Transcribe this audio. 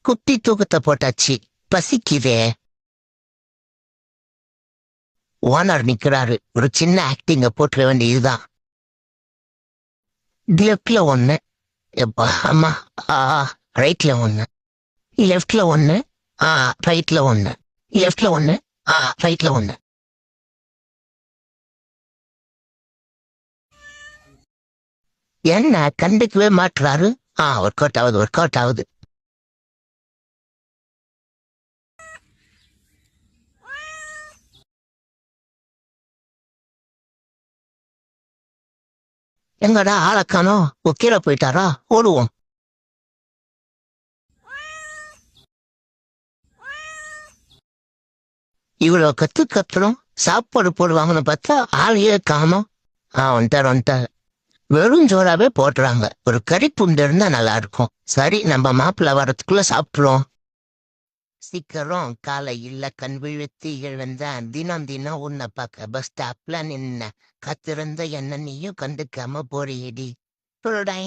குட்டி தூக்கத்தை போட்டாச்சு. பசிக்குதே. ஓனர் நிக்கிறாரு. ஒரு சின்ன ஆக்டிங்க போட்டுற வேண்டியதுதான். லெப்ட்ல ஒண்ணு. எப்பா அம்மா. ஆ ரைட்ல ஒண்ணு. லெப்ட்ல ஒண்ணு. ரைட்ல ஒண்ணு. லெப்ட்ல ஒண்ணு. ரைட்ல ஒண்ணு. என்ன கண்டுக்கவே மாட்டுறாரு. ஒர்க் அவுட் ஆகுது, ஒர்க் அவுட் ஆகுது. எங்கடா ஆளக்கானோ? கீழே போயிட்டாரா? ஓடுவோம். இவ்வளவு கத்துறோம். சாப்பாடு போடுவாங்கன்னு பார்த்தா ஆளையே காணோம். வந்துட்டார் வந்துட்டார். வெறும் ஜோராவே போடுறாங்க. ஒரு கறி புண்டு இருந்தா நல்லா இருக்கும். சரி, நம்ம மாப்பிள்ள வரத்துக்குள்ள சாப்பிட்டுருவோம். சீக்கிரம் காலையில கண் விழித்து எழுந்தேன். தினம் தினம் உன்னை பார்க்க பஸ் ஸ்டாப்ல நின்ன. காத்திருந்த என்ன நீயும் கண்டுக்காம போறியடி.